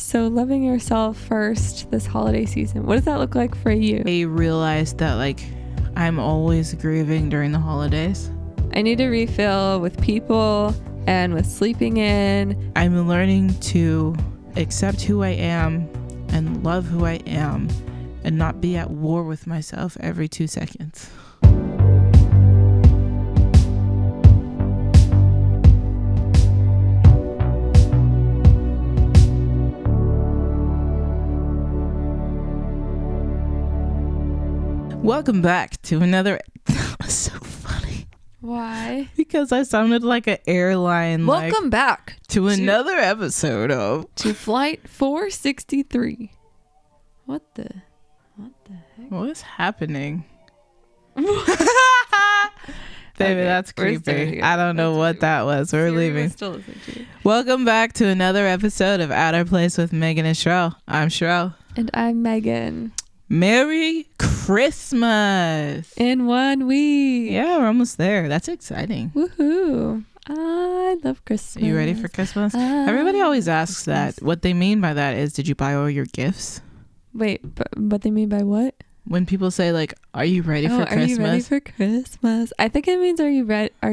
So loving yourself first this holiday season. What does that look like for you? I realized that like I'm always grieving during the holidays. I need to refill with people and with sleeping in. I'm learning to accept who I am and love who I am and not be at war with myself every 2 seconds. Welcome back to another. That was so funny. Why? Because I sounded like an airline. Welcome back to another episode of Flight 463. What the heck? What is happening? Baby, okay, that's creepy. I don't know what that was. We're leaving. Still listening to you. Welcome back to another episode of At Our Place with Megan and Sherell. I'm Sherell. And I'm Megan. Merry Christmas. In 1 week. Yeah, we're almost there. That's exciting. Woohoo. I love Christmas. Are you ready for Christmas? Everybody always asks that. What they mean by that is, did you buy all your gifts? Wait, but what they mean by what? When people say like, are you ready for Christmas? Are you ready for Christmas? I think it means, are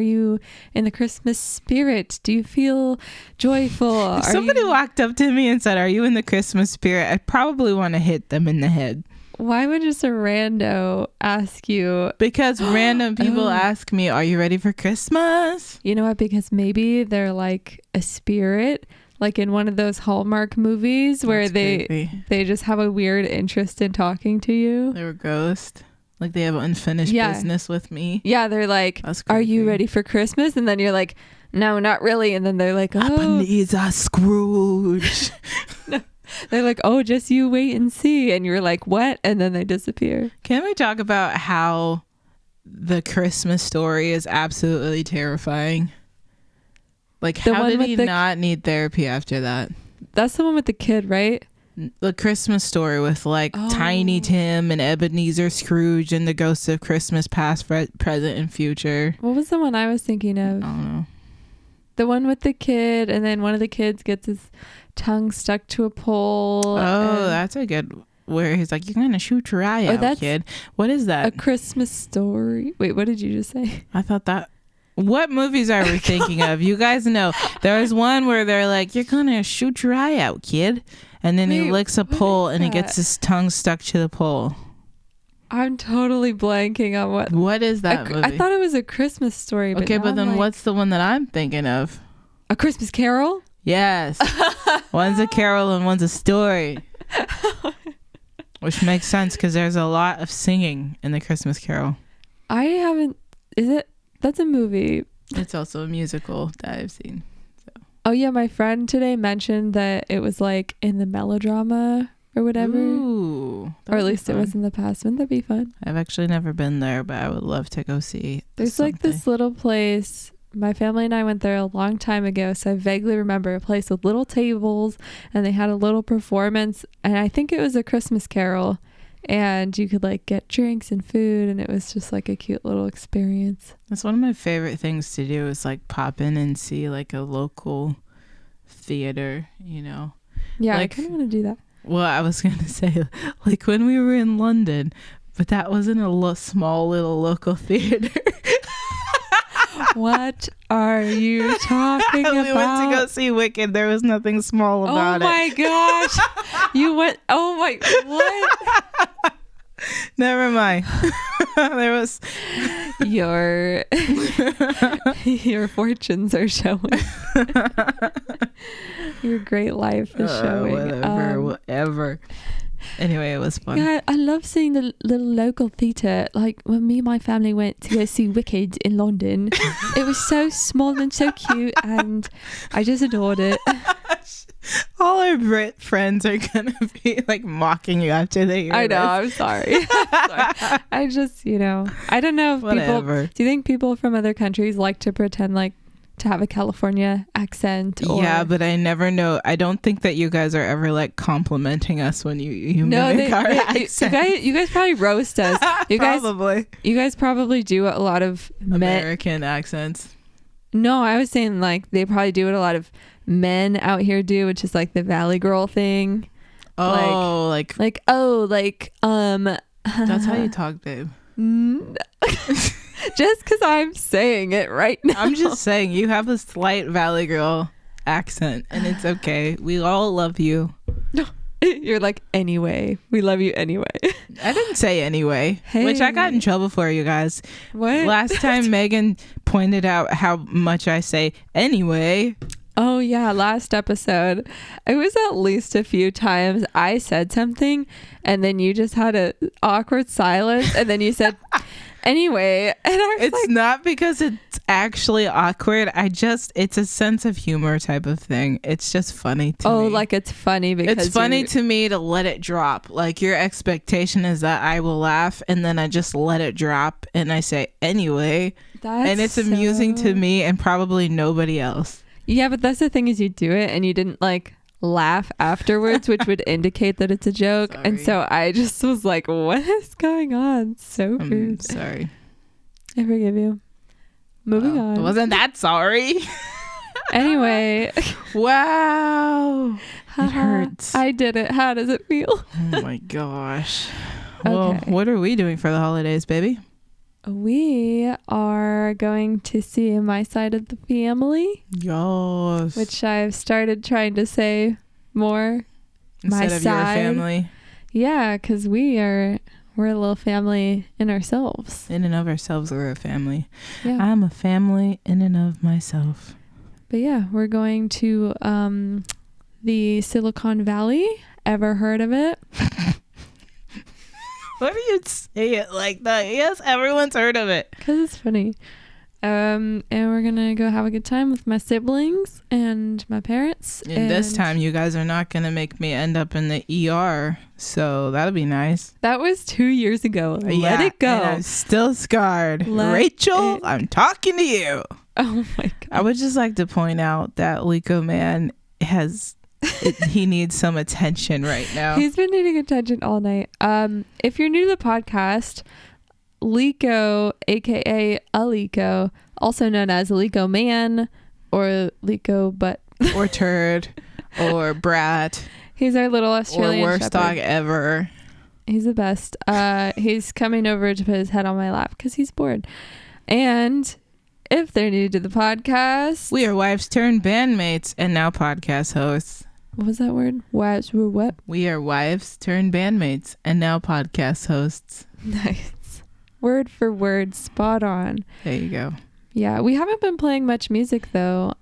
you in the Christmas spirit? Do you feel joyful? If somebody walked up to me and said, are you in the Christmas spirit? I'd probably want to hit them in the head. Why would just a rando ask you? Because random people ask me, are you ready for Christmas? You know what? Because maybe they're like a spirit, like in one of those Hallmark movies where they just have a weird interest in talking to you. They're a ghost. Like they have unfinished business with me. Yeah, they're like, are you ready for Christmas? And then you're like, no, not really. And then they're like, Ebenezer Scrooge. No. They're like, oh, just you wait and see. And you're like, what? And then they disappear. Can we talk about how the Christmas Story is absolutely terrifying? Like, how did he not need therapy after that? That's the one with the kid, right? The Christmas Story with like Tiny Tim and Ebenezer Scrooge and the ghosts of Christmas past, present, and future. What was the one I was thinking of? I don't know. The one with the kid, and then one of the kids gets his tongue stuck to a pole. Oh, that's a good. Where he's like, "You're gonna shoot your eye out, kid." What is that? A Christmas Story. Wait, what did you just say? I thought that. What movies are we thinking of? You guys know. There was one where they're like, "You're gonna shoot your eye out, kid," and then he licks a pole and he gets his tongue stuck to the pole. I'm totally blanking on what. What is that movie? I thought it was A Christmas Story. But okay, but then what's the one that I'm thinking of? A Christmas Carol? Yes. One's a carol and one's a story. Which makes sense because there's a lot of singing in the Christmas Carol. I haven't. Is it? That's a movie. It's also a musical that I've seen. So. Oh yeah, my friend today mentioned that it was like in the melodrama or whatever. Ooh, or at least it was in the past. Wouldn't that be fun? I've actually never been there, but I would love to go see. There's something. Like this little place. My family and I went there a long time ago, so I vaguely remember a place with little tables, and they had a little performance, and I think it was A Christmas Carol, and you could like get drinks and food, and it was just like a cute little experience. That's one of my favorite things to do is like pop in and see like a local theater, you know. Yeah, like, I kind of want to do that. Well, I was going to say like when we were in London, but that wasn't a small little local theater. What are you talking about? We went to go see Wicked. There was nothing small about it. Oh my gosh. You went, oh my, what? Never mind. There was. Your fortunes are showing. Your great life is showing. Whatever. Anyway, it was fun. Yeah, I love seeing the little local theatre. Like when me and my family went to go see Wicked in London, it was so small and so cute, and I just adored it. All our Brit friends are gonna be like mocking you after they hear I know. this. I'm sorry. I just, I don't know if Whatever. people. Do you think people from other countries like to pretend like to have a California accent? Yeah, but I never know. I don't think that you guys are ever like complimenting us when you mimic our accent. You guys probably roast us. You guys probably do a lot of American accents. No, I was saying like they probably do what a lot of men out here do, which is like the Valley Girl thing. Oh, like that's how you talk, babe. Just because I'm saying it right now. I'm just saying you have a slight Valley Girl accent, and it's okay. We all love you. You're like, anyway, we love you anyway. I didn't say anyway, which I got in trouble for, you guys. What? Last time Megan pointed out how much I say anyway. Oh yeah, last episode. It was at least a few times I said something and then you just had a awkward silence and then you said anyway. And I was it's not because it's actually awkward. It's a sense of humor type of thing. It's just funny to me. Oh, like it's funny because it's funny to me to let it drop. Like your expectation is that I will laugh and then I just let it drop and I say anyway. And it's amusing to me and probably nobody else. Yeah, but that's the thing is you do it and you didn't like laugh afterwards, which would indicate that it's a joke. Sorry. And so I just was like, what is going on? So rude. Sorry. I forgive you. Moving on. I wasn't that sorry. Anyway. Wow. It hurts. I did it. How does it feel? Oh my gosh. Well, what are we doing for the holidays, baby? We are going to see my side of the family. Yes. Which I've started trying to say more. Instead of your family. Yeah, because we're a little family in ourselves. In and of ourselves, we're a family. Yeah. I'm a family in and of myself. But yeah, we're going to the Silicon Valley. Ever heard of it? Why do you say it like that? Yes, everyone's heard of it. Because it's funny. And we're going to go have a good time with my siblings and my parents. And this time, you guys are not going to make me end up in the ER. So that'll be nice. That was 2 years ago. Let it go. And I'm still scarred. Rachel, I'm talking to you. Oh my God. I would just like to point out that Lico Man he needs some attention right now. He's been needing attention all night. If you're new to the podcast, Lico, aka Alico, also known as Lico Man or Lico Butt or Turd or Brat. He's our little Australian or worst shepherd. Dog ever. He's the best. He's coming over to put his head on my lap because he's bored. And if they're new to the podcast, we are wives turned bandmates and now podcast hosts. What was that word? Wives were what? We are wives turned bandmates and now podcast hosts. Nice. Word for word. Spot on. There you go. Yeah. We haven't been playing much music though.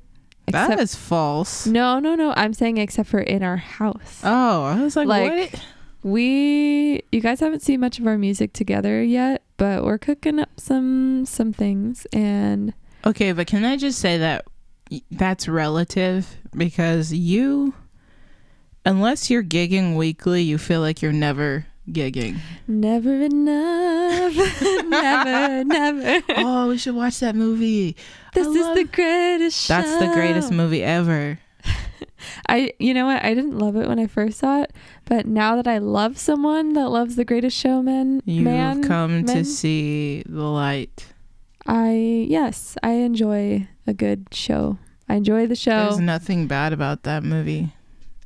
That is false. No. I'm saying except for in our house. Oh, I was like what? You guys haven't seen much of our music together yet, but we're cooking up some things and. Okay, but can I just say that that's relative because unless you're gigging weekly, you feel like you're never gigging. Never enough. never. Oh, we should watch that movie. This is the greatest show. That's the greatest movie ever. You know what? I didn't love it when I first saw it, but now that I love someone that loves The Greatest Showman, you've come to see the light. I enjoy a good show. I enjoy the show. There's nothing bad about that movie.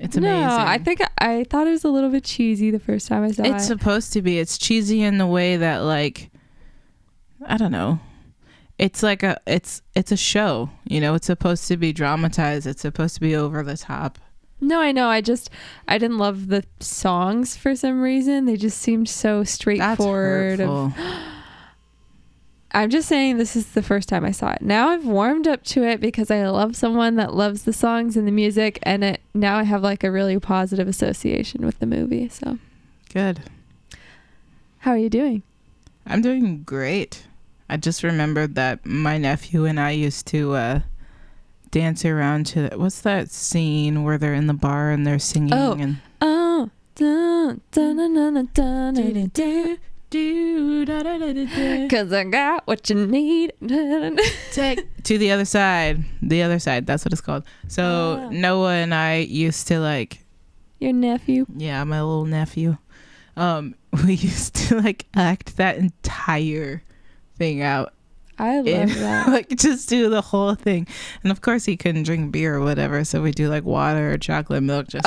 It's amazing. No, I thought it was a little bit cheesy the first time I saw it. It's supposed to be. It's cheesy in the way that, like, I don't know. It's like it's a show, you know. It's supposed to be dramatized. It's supposed to be over the top. No, I know. I didn't love the songs for some reason. They just seemed so straightforward. That's hurtful. I'm just saying this is the first time I saw it. Now I've warmed up to it because I love someone that loves the songs and the music, and now I have like a really positive association with the movie. So good. How are you doing? I'm doing great. I just remembered that my nephew and I used to dance around to what's that scene where they're in the bar and they're singing Cause I got what you need. Take to the other side. The other side. That's what it's called. So Noah and I used to like. Your nephew? Yeah, my little nephew. We used to like act that entire thing out. I love that. Like, just do the whole thing. And of course he couldn't drink beer or whatever, so we do like water or chocolate milk, just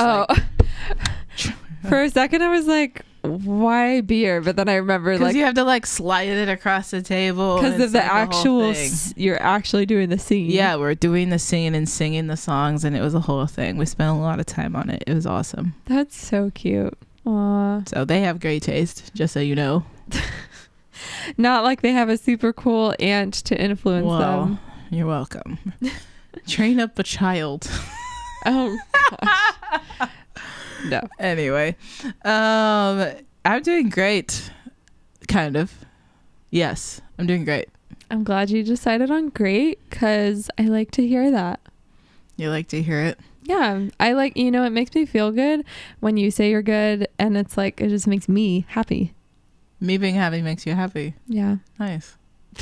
For a second I was like, why beer? But then I remember, because like, you have to like slide it across the table because of the like actual you're actually doing the scene. Yeah, we're doing the scene and singing the songs, and it was a whole thing. We spent a lot of time on it. It was awesome. That's so cute. Aww. So they have great taste, just so you know. Not like they have a super cool aunt to influence them. You're welcome. Train up a child. Oh gosh. No. Anyway, I'm doing great. Kind of. Yes, I'm doing great. I'm glad you decided on great, because I like to hear that. You like to hear it? Yeah, I like, it makes me feel good when you say you're good, and it's like, it just makes me happy. Me being happy makes you happy. Yeah. Nice.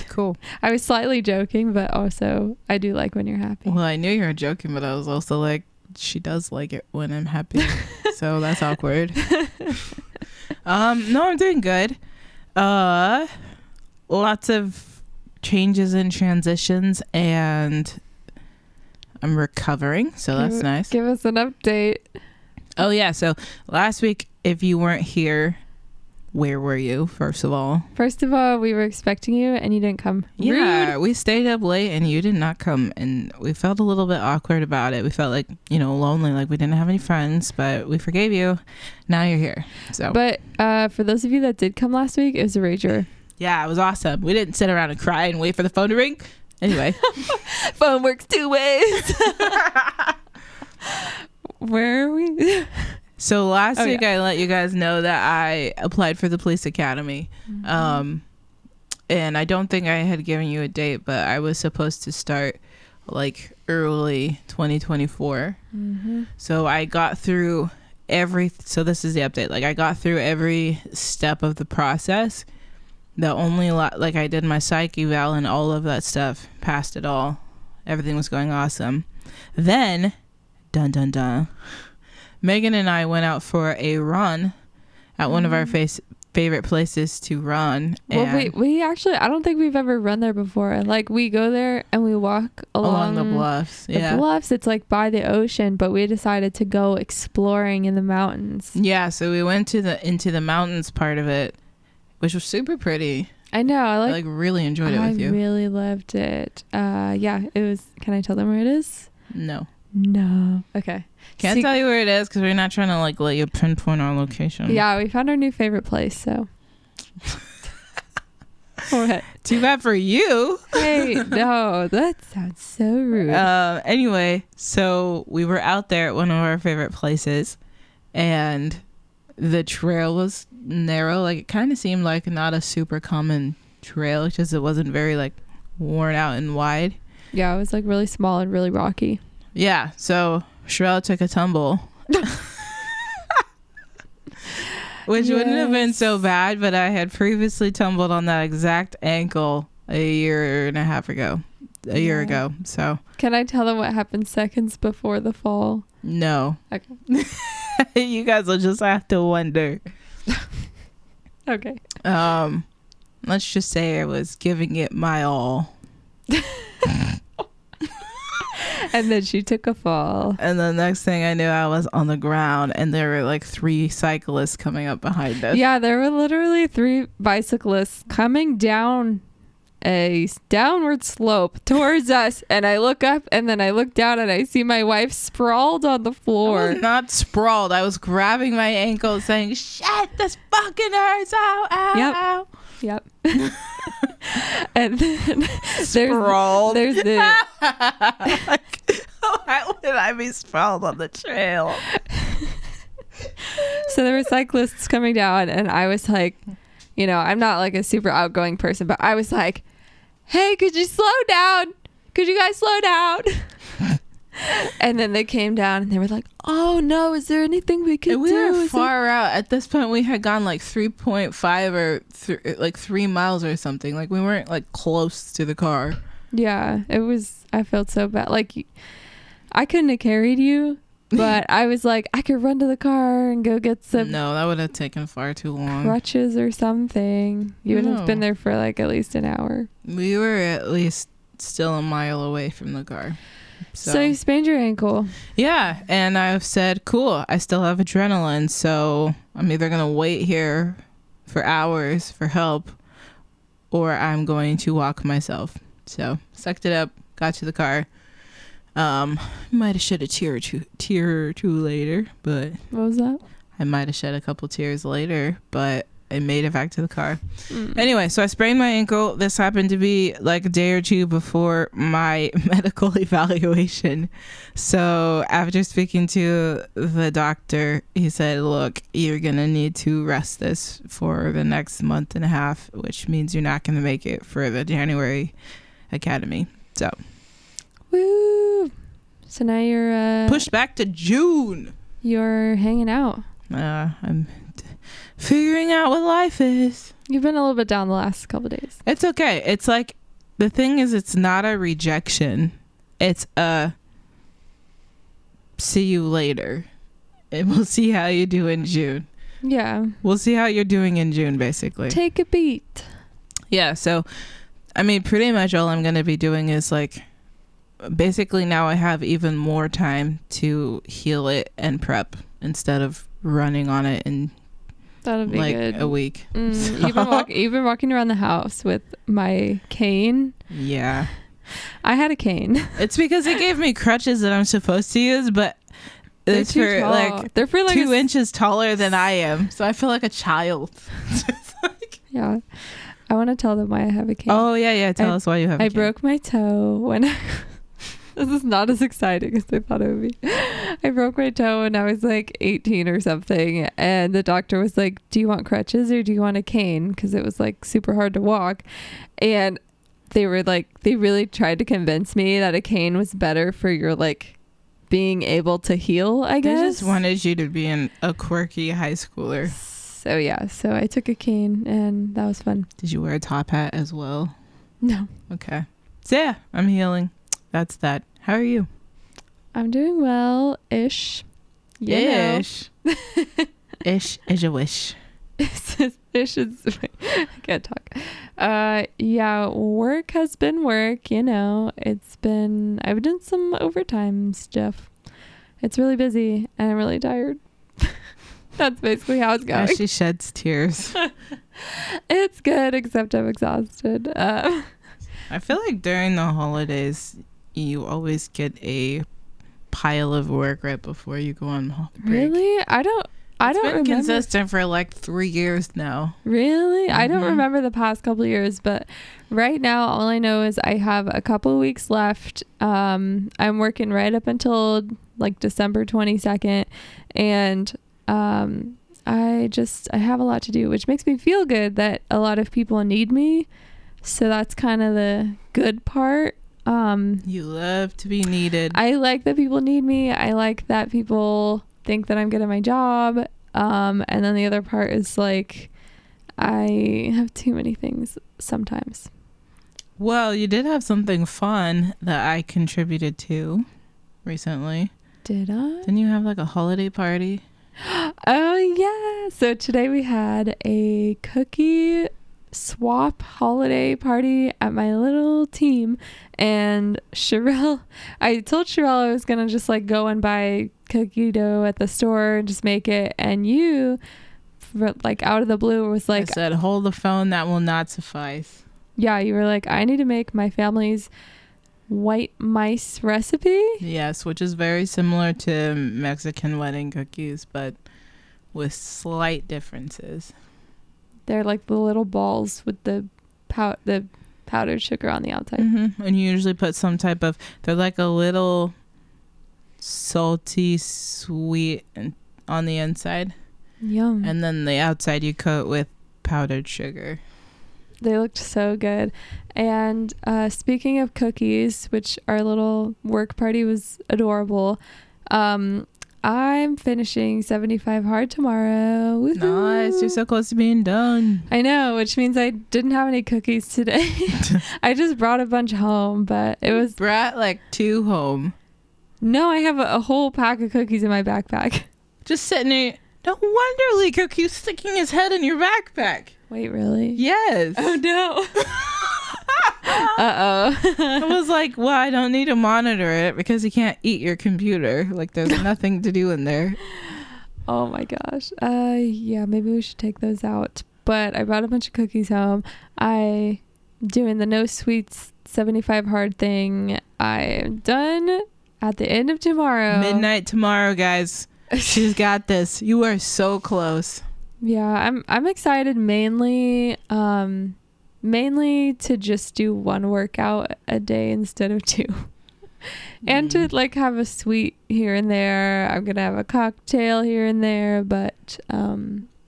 Cool. I was slightly joking, but also I do like when you're happy. Well, I knew you were joking, but I was also like, she does like it when I'm happy. So that's awkward. No, I'm doing good. Lots of changes and transitions, and I'm recovering, so that's nice. Give us an update. Oh yeah, so last week, if you weren't here, where were you, first of all? First of all, we were expecting you and you didn't come. Yeah, Rude. we stayed up late and you did not come, and we felt a little bit awkward about it. We felt like, lonely, like we didn't have any friends, but we forgave you. Now you're here. So, but for those of you that did come last week, it was a rager. Yeah, it was awesome. We didn't sit around and cry and wait for the phone to ring. Anyway. Phone works 2 ways. Where are we? So last week I let you guys know that I applied for the police academy. Mm-hmm. And I don't think I had given you a date, but I was supposed to start like early 2024. Mm-hmm. So I got through so this is the update. Like I got through every step of the process. The only like I did my psych eval and all of that stuff, passed it all. Everything was going awesome. Then, dun dun dun, Megan and I went out for a run at one of our favorite places to run. Well, we actually, I don't think we've ever run there before. Like we go there and we walk along the bluffs. The bluffs, it's like by the ocean, but we decided to go exploring in the mountains. Yeah, so we went into the mountains part of it, which was super pretty. I know. I really enjoyed it with you. I really loved it. Yeah, it was. Can I tell them where it is? No. Okay. Can't tell you where it is because we're not trying to like let you pinpoint our location. Yeah, we found our new favorite place, so. What? Too bad for you. Hey, no, that sounds so rude. Anyway, so we were out there at one of our favorite places, and the trail was narrow. Like it kind of seemed like not a super common trail, just it wasn't very like worn out and wide. Yeah, it was like really small and really rocky. Yeah, so Sherell took a tumble. Which wouldn't have been so bad, but I had previously tumbled on that exact ankle a year and a half ago. A year ago. So can I tell them what happened seconds before the fall? No. Okay. You guys will just have to wonder. Okay. Let's just say I was giving it my all. And then she took a fall. And the next thing I knew, I was on the ground, and there were like 3 cyclists coming up behind us. Yeah, there were literally 3 bicyclists coming down a downward slope towards us, and I look up and then I look down and I see my wife sprawled on the floor. I was not sprawled. I was grabbing my ankle saying, shit, this fucking hurts. Ow, ow, Yep. And then sprawled. There's the like, why would I be sprawled on the trail? So there were cyclists coming down, and I was like, I'm not like a super outgoing person, but I was like, hey, could you slow down? Could you guys slow down? And then they came down and they were like, oh no, is there anything we could do? We were far out. At this point, we had gone like 3.5 or like 3 miles or something. Like we weren't like close to the car. Yeah, it was, I felt so bad. Like I couldn't have carried you, But I was like, I could run to the car and go get some No, that would have taken far too long. crutches or something. You would have been there for like at least an hour. We were at least still a mile away from the car. So you sprained your ankle. Yeah, and I've said, cool, I still have adrenaline, so I'm either going to wait here for hours for help, or I'm going to walk myself. So sucked it up, got to the car. Might have shed a tear or two later, but What was that? I might have shed a couple tears later, but I made it back to the car. Anyway, so I sprained my ankle. This happened to be like a day or two before my medical evaluation. So after speaking to the doctor, he said, look, you're going to need to rest this for the next month and a half, which means you're not going to make it for the January academy. So Woo! So now you're pushed back to June. You're hanging out. I'm figuring out what life is. You've been a little bit down the last couple of days. It's okay. It's like, the thing is, it's not a rejection. It's a see you later. And we'll see how you do in June. Yeah. We'll see how you're doing in June, basically. Take a beat. Yeah. So, I mean, pretty much all I'm going to be doing is like, basically now I have even more time to heal it and prep instead of running on it in That'll be like good. a week. You've been walking around the house with my cane. Yeah. I had a cane. It's because it gave me crutches that I'm supposed to use, but They're it's too for tall. like They're for like 2 inches taller than I am. So I feel like a child. Yeah. I want to tell them why I have a cane. Oh, yeah. Tell us why you have a I cane. broke my toe when this is not as exciting as I thought it would be. I broke my toe when I was like 18 or something. And the doctor was like, do you want crutches or do you want a cane? Because it was like super hard to walk. And they were like, they really tried to convince me that a cane was better for your like being able to heal, I guess. They just wanted you to be a quirky high schooler. So yeah, so I took a cane and that was fun. Did you wear a top hat as well? No. Okay. So yeah, I'm healing. That's that. How are you? I'm doing well-ish. Ish. Ish is a wish. Ish is, I can't talk. Yeah, work has been work, you know. I've done some overtime stuff. It's really busy and I'm really tired. That's basically how it's going. She sheds tears. It's good, except I'm exhausted. I feel like during the holidays, you always get a pile of work right before you go on break. Really? I don't It's been remember. consistent for like 3 years now. Really? Mm-hmm. I don't remember the past couple of years, but right now all I know is I have a couple of weeks left. I'm working right up until like December 22nd, and I have a lot to do, which makes me feel good that a lot of people need me. So that's kind of the good part. You love to be needed. I like that people need me. I like that people think that I'm good at my job. And then the other part is like, I have too many things sometimes. Well, you did have something fun that I contributed to recently. Did I? Didn't you have like a holiday party? Oh yeah. So today we had a cookie swap holiday party at my little team, and Sherell, I told Sherell I was gonna just like go and buy cookie dough at the store and just make it, and you like out of the blue was like, I said, hold the phone, that will not suffice. Yeah, you were like, I need to make my family's white mice recipe. Yes, which is very similar to Mexican wedding cookies, but with slight differences. They're like the little balls with the powdered sugar on the outside. Mm-hmm. And you usually put some type of, they're like a little salty, sweet on the inside. Yum. And then the outside you coat with powdered sugar. They looked so good. And speaking of cookies, which our little work party was adorable, I'm finishing 75 hard tomorrow. Woo-hoo. Nice. You're so close to being done. I know, which means I didn't have any cookies today. I just brought a bunch home, but it was... Brought like 2 home. No, I have a whole pack of cookies in my backpack. Just sitting there. No wonder Lee Cook keeps sticking his head in your backpack. Wait, really? Yes. Oh, no. Uh-oh. I was like, well, I don't need to monitor it because he can't eat your computer. Like, there's nothing to do in there. Oh, my gosh. Yeah, maybe we should take those out. But I brought a bunch of cookies home. I doing the no sweets 75 hard thing. I'm done at the end of tomorrow. Midnight tomorrow, guys. She's got this. You are so close. Yeah, I'm excited mainly to just do one workout a day instead of two. And to like have a sweet here and there. I'm gonna have a cocktail here and there, but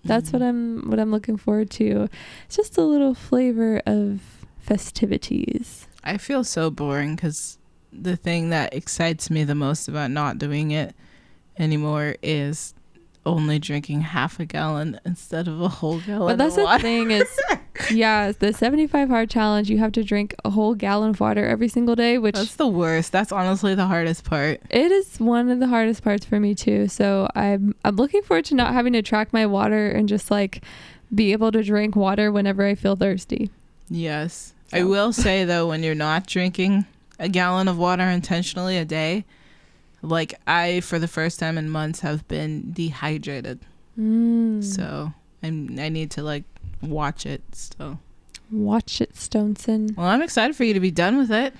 that's what I'm looking forward to. It's just a little flavor of festivities. I feel so boring because the thing that excites me the most about not doing it anymore is only drinking half a gallon instead of a whole gallon. But that's of water. The thing is, yeah, the 75 hard challenge. You have to drink a whole gallon of water every single day, which that's the worst. That's honestly the hardest part. It is one of the hardest parts for me too. So I'm looking forward to not having to track my water and just like be able to drink water whenever I feel thirsty. Yes, so. I will say though, when you're not drinking a gallon of water intentionally a day, like I, for the first time in months, have been dehydrated. So I need to like watch it. So watch it, Stoneson. Well, I'm excited for you to be done with it.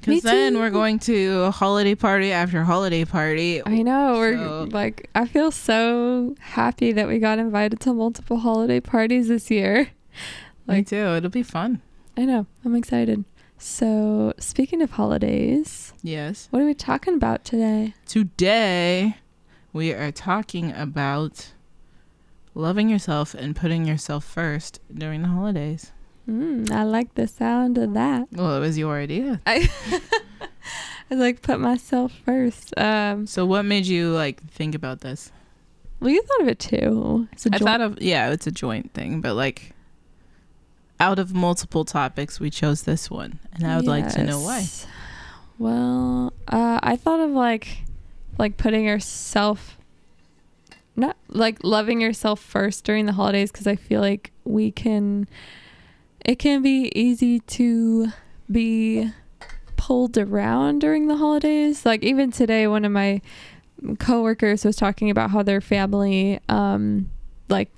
Because then we're going to a holiday party after holiday party. I know. We're like, I feel so happy that we got invited to multiple holiday parties this year. Me too. It'll be fun. I know. I'm excited. So, speaking of holidays, yes, what are we talking about today? Today, we are talking about loving yourself and putting yourself first during the holidays. I like the sound of that. Well, it was your idea. I like put myself first. So, what made you like think about this? Well, you thought of it too. It's a joint thing, but like. Out of multiple topics, we chose this one, and I would like to know why. Well, I thought of like putting yourself, not like loving yourself first during the holidays, because I feel like it can be easy to be pulled around during the holidays. Like even today, one of my coworkers was talking about how their family,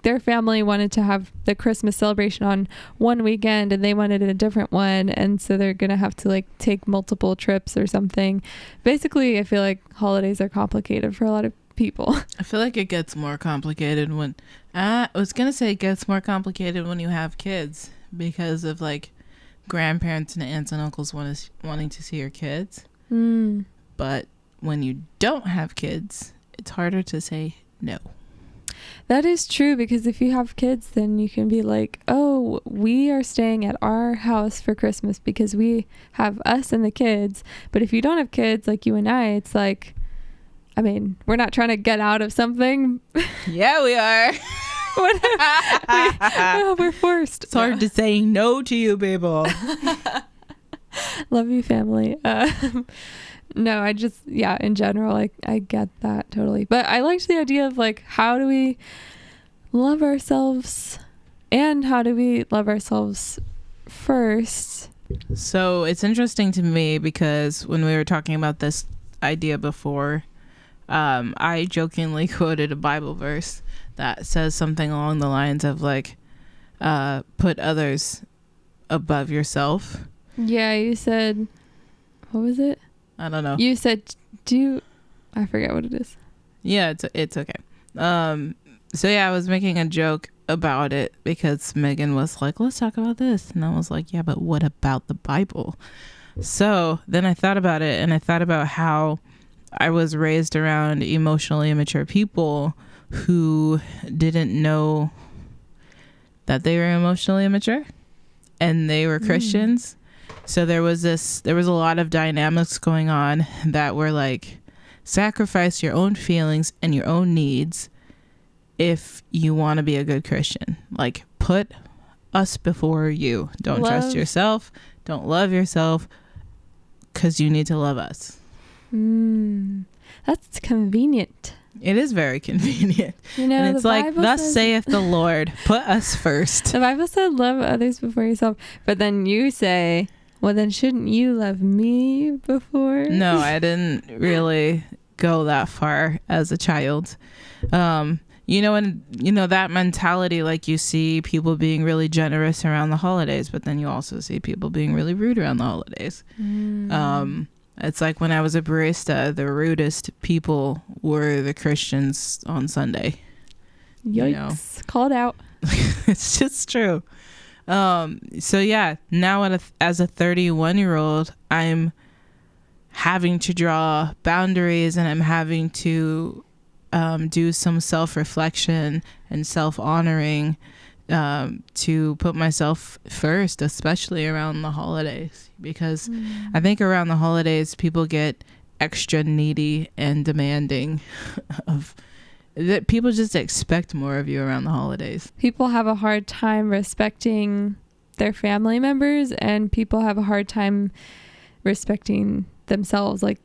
their family wanted to have the Christmas celebration on one weekend and they wanted a different one. And so they're going to have to like take multiple trips or something. Basically, I feel like holidays are complicated for a lot of people. I feel like it gets more complicated when, I was going to say it gets more complicated when you have kids because of like grandparents and aunts and uncles wanting to see your kids. But when you don't have kids, it's harder to say no. That is true, because if you have kids, then you can be like, oh, we are staying at our house for Christmas because we have us and the kids. But if you don't have kids like you and I, it's like, I mean, we're not trying to get out of something. Yeah, we are. We're forced. It's hard to say no to you, people. Love you, family. No, I just, in general, I get that totally. But I liked the idea of like, how do we love ourselves and how do we love ourselves first? So it's interesting to me because when we were talking about this idea before, I jokingly quoted a Bible verse that says something along the lines of like, put others above yourself. Yeah, you said, what was it? I don't know. You said, I forget what it is. Yeah, it's okay. So yeah, I was making a joke about it because Megan was like, let's talk about this. And I was like, yeah, but what about the Bible? So then I thought about it, and I thought about how I was raised around emotionally immature people who didn't know that they were emotionally immature and they were Christians. So there was a lot of dynamics going on that were like, sacrifice your own feelings and your own needs if you want to be a good Christian. Like, put us before you. Don't trust yourself. Don't love yourself because you need to love us. That's convenient. It is very convenient. You know, and it's the like, Bible thus says, saith the Lord, put us first. the Bible said love others before yourself. But then you say, well, then shouldn't you love me before? No, I didn't really go that far as a child. You know, and you know that mentality, like you see people being really generous around the holidays, but then you also see people being really rude around the holidays. It's like when I was a barista, the rudest people were the Christians on Sunday. Yikes. You know? Called out. It's just true. So yeah, now as a 31-year-old, I'm having to draw boundaries, and I'm having to do some self-reflection and self-honoring to put myself first, especially around the holidays, because I think around the holidays people get extra needy and demanding of that. People just expect more of you around the holidays. People have a hard time respecting their family members, and people have a hard time respecting themselves, like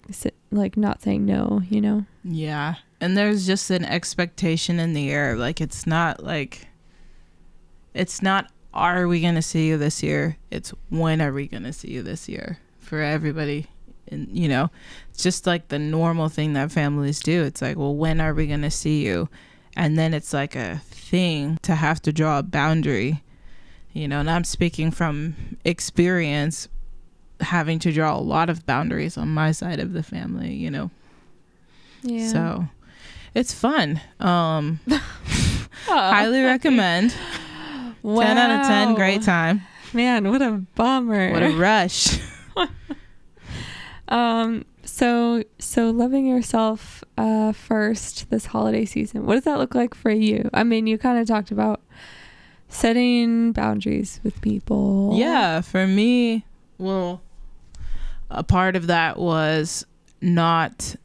not saying no, you know? Yeah. And there's just an expectation in the air. Like, it's not, are we going to see you this year? It's when are we going to see you this year for everybody. And, you know, it's just like the normal thing that families do. It's like, well, when are we going to see you? And then it's like a thing to have to draw a boundary, you know, and I'm speaking from experience, having to draw a lot of boundaries on my side of the family, you know. Yeah. So it's fun. Highly recommend. Wow. 10 out of 10, great time. Man, what a bummer. What a rush. So loving yourself first this holiday season, what does that look like for you? I mean, you kind of talked about setting boundaries with people. Yeah, for me, well, a part of that was not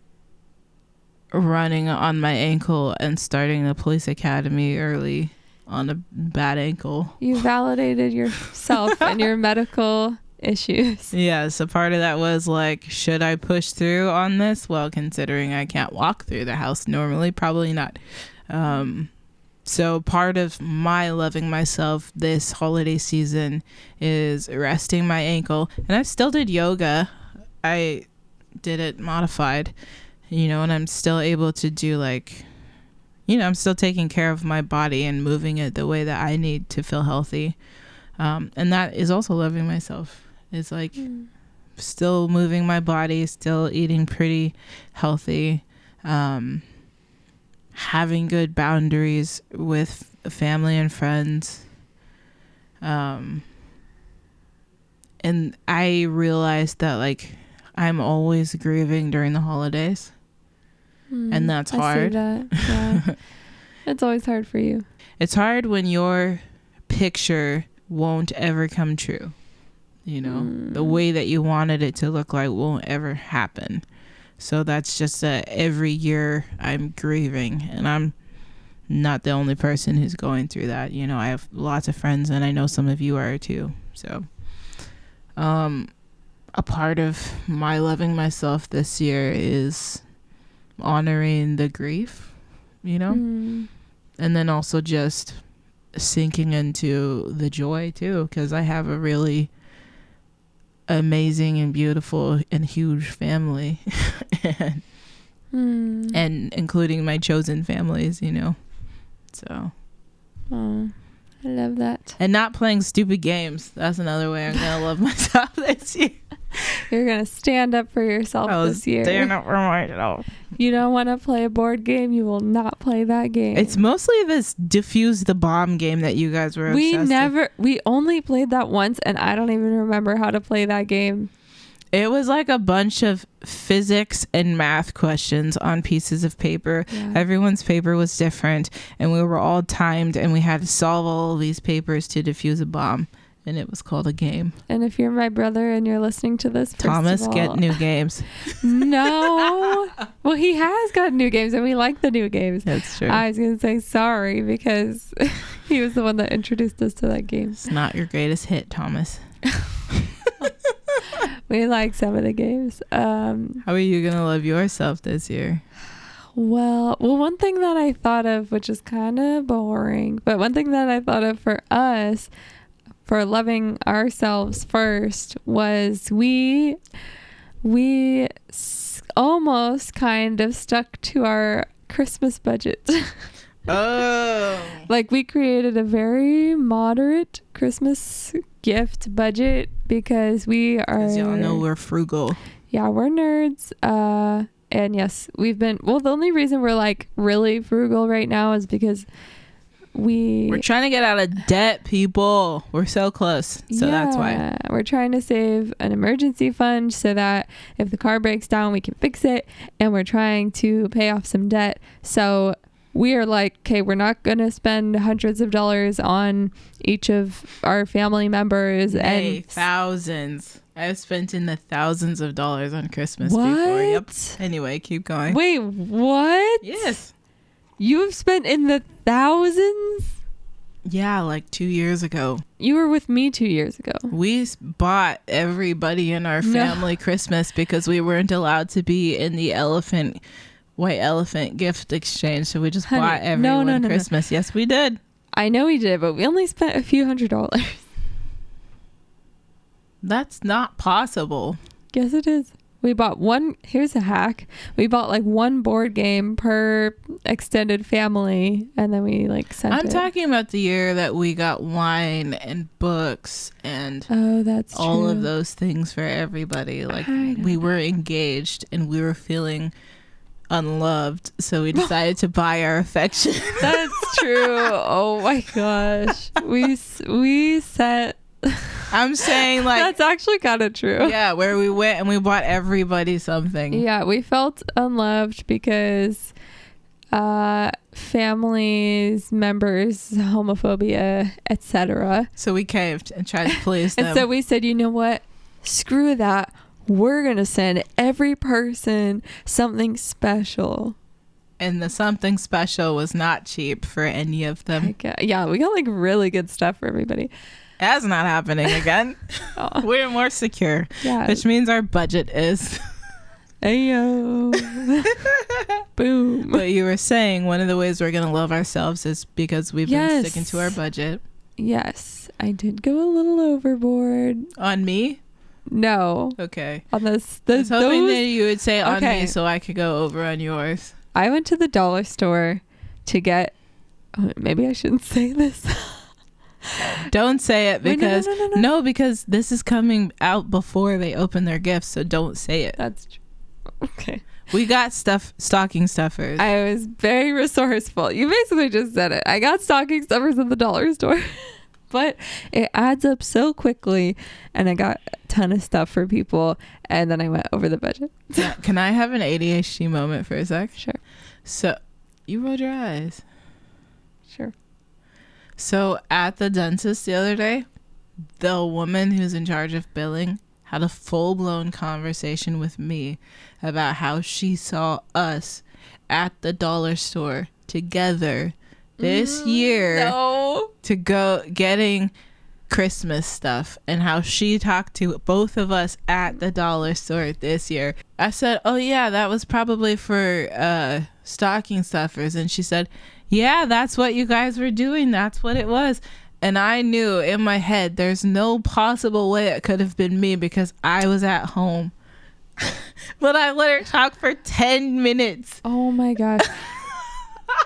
running on my ankle and starting the police academy early on a bad ankle. You validated yourself and your medical issues. Yes, a part of that was like, should I push through on this? Well, considering I can't walk through the house normally, probably not. So part of my loving myself this holiday season is resting my ankle. And I still did yoga. I did it modified, you know, and I'm still able to do like, you know, I'm still taking care of my body and moving it the way that I need to feel healthy. And that is also loving myself. It's like still moving my body, still eating pretty healthy, having good boundaries with family and friends. And I realized that like I'm always grieving during the holidays. And that's hard. I see that. Yeah. It's always hard for you. It's hard when your picture won't ever come true. You know, the way that you wanted it to look like won't ever happen. So that's just every year I'm grieving, and I'm not the only person who's going through that. You know, I have lots of friends, and I know some of you are too. So, a part of my loving myself this year is honoring the grief, you know, and then also just sinking into the joy too, because I have a really amazing and beautiful and huge family and including my chosen families, you know. So I love that. And not playing stupid games. That's another way I'm gonna love myself this year. You're gonna stand up for yourself this year. Stand up for myself. You don't want to play a board game, you will not play that game. It's mostly this defuse the bomb game that you guys were obsessed with. We only played that once, and I don't even remember how to play that game. It was like a bunch of physics and math questions on pieces of paper. Yeah. Everyone's paper was different, and we were all timed, and we had to solve all of these papers to defuse a bomb. And it was called a game. And if you're my brother and you're listening to this, Thomas, get new games. No. Well, he has got new games, and we like the new games. That's true. I was going to say sorry because he was the one that introduced us to that game. It's not your greatest hit, Thomas. We like some of the games. How are you gonna love yourself this year? Well, one thing that I thought of, which is kind of boring, but one thing that I thought of for us, for loving ourselves first, was we almost kind of stuck to our Christmas budget. Oh. Like, we created a very moderate Christmas gift budget because we are... Because y'all know we're frugal. Yeah, we're nerds. And yes, we've been... Well, the only reason we're, like, really frugal right now is because we're trying to get out of debt, people. We're so close. So that's why. We're trying to save an emergency fund so that if the car breaks down, we can fix it. And we're trying to pay off some debt. So... we are like, okay, we're not going to spend hundreds of dollars on each of our family members. And thousands. I've spent in the thousands of dollars on Christmas what? before. Yep. Anyway, keep going. Wait, what? Yes. You have spent in the thousands? Yeah, like 2 years ago. You were with me 2 years ago. We bought everybody in our family Christmas because we weren't allowed to be in the white elephant gift exchange, so we just bought everyone Christmas. No. Yes, we did. I know we did, but we only spent a few $100s. That's not possible. Yes, it is. We bought here's a hack. We bought like one board game per extended family, and then we like sent it. I'm talking about the year that we got wine and books and that's all true. Of those things for everybody. Like, we were engaged and we were feeling unloved, so we decided to buy our affection. That's true. Oh my gosh, we set. I'm saying, like, that's actually kind of true. Yeah, where we went and we bought everybody something. Yeah, we felt unloved because families, members, homophobia, etc. So we caved and tried to please them. And so we said, you know what, screw that. We're going to send every person something special. And the something special was not cheap for any of them. Yeah, we got like really good stuff for everybody. That's not happening again. We're more secure. Yeah. Which means our budget is. Ayo. Boom. But you were saying one of the ways we're going to love ourselves is because we've been sticking to our budget. Yes. I did go a little overboard. On me? No. Okay. On this, I was hoping that you would say on me so I could go over on yours. I went to the dollar store to get... Oh, maybe I shouldn't say this. Don't say it because... Wait, no, because this is coming out before they open their gifts, so don't say it. That's true. Okay. We got stocking stuffers. I was very resourceful. You basically just said it. I got stocking stuffers at the dollar store. But it adds up so quickly, and I got a ton of stuff for people, and then I went over the budget. Can I have an ADHD moment for a sec? Sure. So, you rolled your eyes. Sure. So, at the dentist the other day, the woman who's in charge of billing had a full-blown conversation with me about how she saw us at the dollar store together this year to go getting Christmas stuff, and how she talked to both of us at the dollar store this year. I said, oh yeah, that was probably for stocking stuffers. And she said, yeah, that's what you guys were doing. That's what it was. And I knew in my head there's no possible way it could have been me because I was at home. But I let her talk for 10 minutes. Oh my gosh.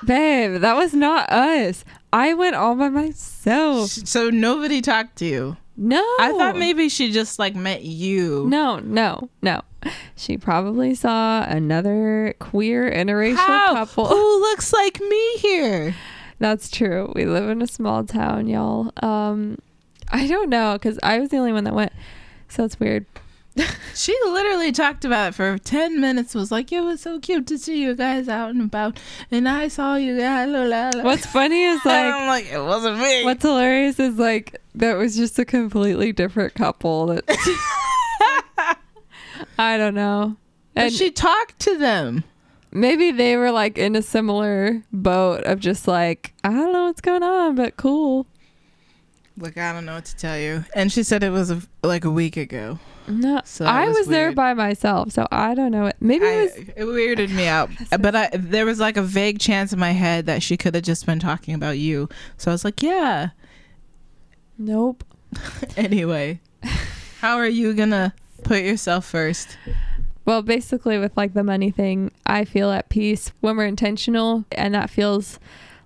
Babe, that was not us. I went all by myself. So nobody talked to you? No. I thought maybe she just like met you. No. She probably saw another queer interracial couple. Who looks like me here? That's true. We live in a small town, y'all. I don't know, because I was the only one that went. So it's weird. She literally talked about it for 10 minutes. Was like, it was so cute to see you guys out and about, and I saw you guys. What's funny is like, I'm like, it wasn't me. What's hilarious is like that was just a completely different couple. That I don't know. And but she talked to them. Maybe they were like in a similar boat of just like, I don't know what's going on, but cool. Like, I don't know what to tell you. And she said it was like a week ago. No, So I was there weird. by myself, so I don't know. Maybe it weirded me out. But there was like a vague chance in my head that she could have just been talking about you. So I was like, yeah. Nope. Anyway, how are you gonna put yourself first? Well, basically with like the money thing, I feel at peace when we're intentional, and that feels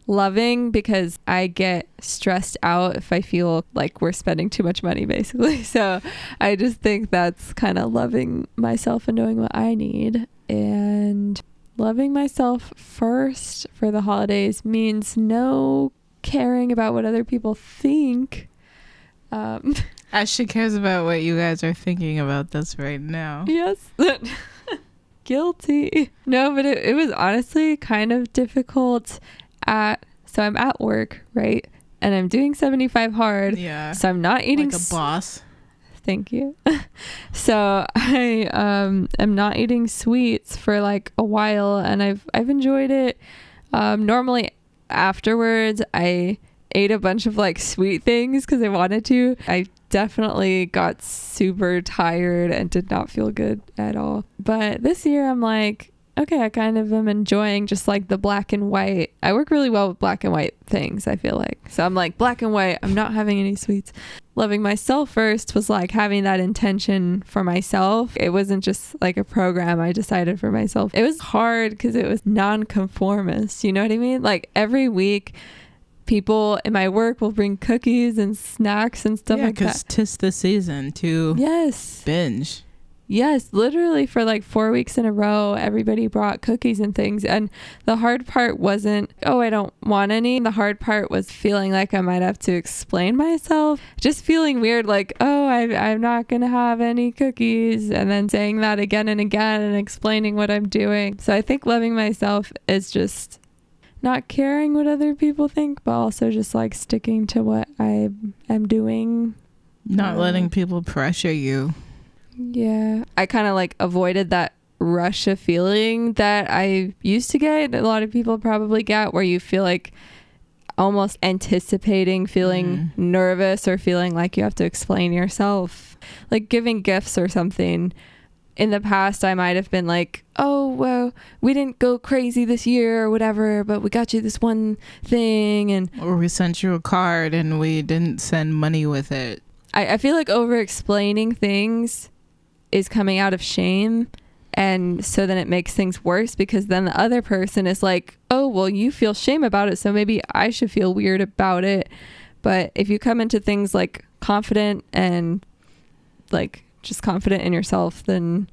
loving because I get stressed out if I feel like we're spending too much money, basically. So I just think that's kind of loving myself and knowing what I need. And loving myself first for the holidays means no caring about what other people think. As she cares about what you guys are thinking about this right now. Yes. Guilty. No, but it was honestly kind of difficult so I'm at work, right? And I'm doing 75 hard. Yeah. So I'm not eating like a boss. Thank you. So I am not eating sweets for like a while, and I've enjoyed it. Normally afterwards I ate a bunch of like sweet things because I wanted to. I definitely got super tired and did not feel good at all. But this year I'm like, okay, I kind of am enjoying just like the black and white. I work really well with black and white things, I feel like. So I'm like, black and white, I'm not having any sweets. Loving myself first was like having that intention for myself. It wasn't just like a program I decided for myself. It was hard because it was non-conformist. You know what I mean? Like every week, people in my work will bring cookies and snacks and stuff like that. Yeah, because 'tis the season to binge. Yes, literally for like 4 weeks in a row, everybody brought cookies and things. And the hard part wasn't, oh, I don't want any. The hard part was feeling like I might have to explain myself. Just feeling weird, like, oh, I'm not going to have any cookies. And then saying that again and again and explaining what I'm doing. So I think loving myself is just not caring what other people think, but also just like sticking to what I am doing. Not letting people pressure you. Yeah, I kind of like avoided that rush of feeling that I used to get. A lot of people probably get where you feel like almost anticipating feeling nervous or feeling like you have to explain yourself, like giving gifts or something. In the past, I might have been like, oh, well, we didn't go crazy this year or whatever, but we got you this one thing. Or we sent you a card and we didn't send money with it. I feel like over explaining things is coming out of shame, and so then it makes things worse because then the other person is like, oh, well, you feel shame about it, so maybe I should feel weird about it. But if you come into things like confident and like just confident in yourself, then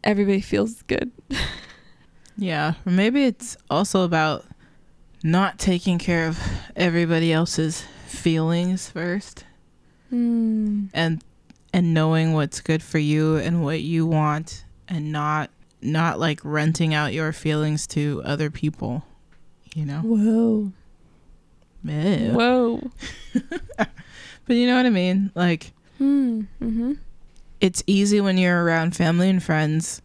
everybody feels good. Yeah, or maybe it's also about not taking care of everybody else's feelings first. And knowing what's good for you and what you want, and not like renting out your feelings to other people, you know? Whoa. Yeah. Whoa. But you know what I mean? Like, it's easy when you're around family and friends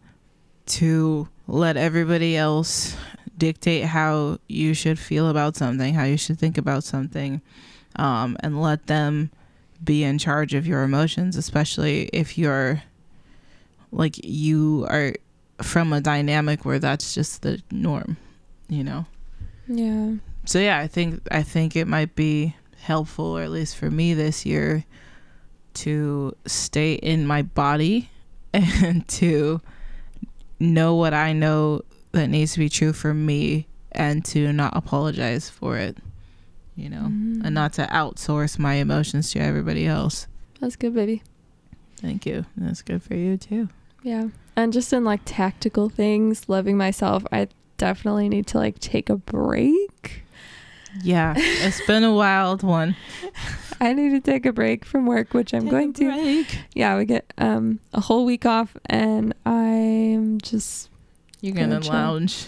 to let everybody else dictate how you should feel about something, how you should think about something, and let them be in charge of your emotions, especially if you're like, you are from a dynamic where that's just the norm, you know? Yeah. So yeah, I think it might be helpful, or at least for me this year, to stay in my body and to know what I know that needs to be true for me, and to not apologize for it, you know, and not to outsource my emotions to everybody else. That's good, baby. Thank you. That's good for you too. Yeah. And just in like tactical things, loving myself, I definitely need to like take a break. Yeah, it's been a wild one. I need to take a break from work, which I'm going to. Yeah, we get a whole week off, and I'm just... You're gonna lounge.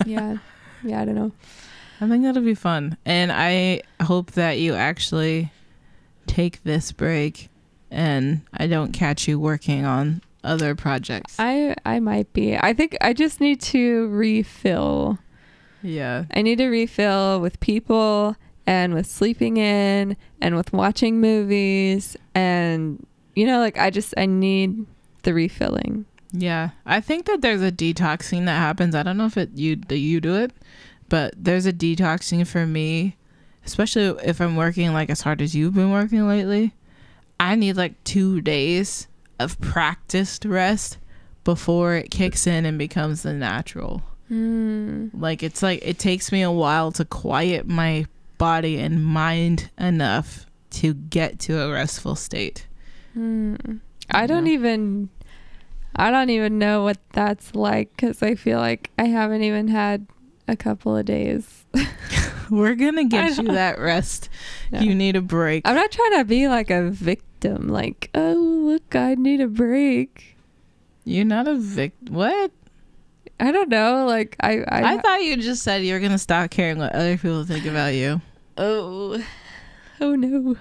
Yeah, I don't know. I think that'll be fun, and I hope that you actually take this break, and I don't catch you working on other projects. I might be. I think I just need to refill. Yeah. I need to refill with people and with sleeping in and with watching movies. And, you know, like I need the refilling. Yeah. I think that there's a detoxing that happens. I don't know if you do it, but there's a detoxing for me, especially if I'm working like as hard as you've been working lately. I need like 2 days of practiced rest before it kicks in and becomes the natural. Like it's like it takes me a while to quiet my body and mind enough to get to a restful state. I don't even know what that's like, because I feel like I haven't even had a couple of days. We're gonna get you that rest. No. You need a break. I'm not trying to be like a victim, like, oh look, I need a break. You're not a victim. What? I don't know. Like I thought you just said you were gonna stop caring what other people think about you. Oh no.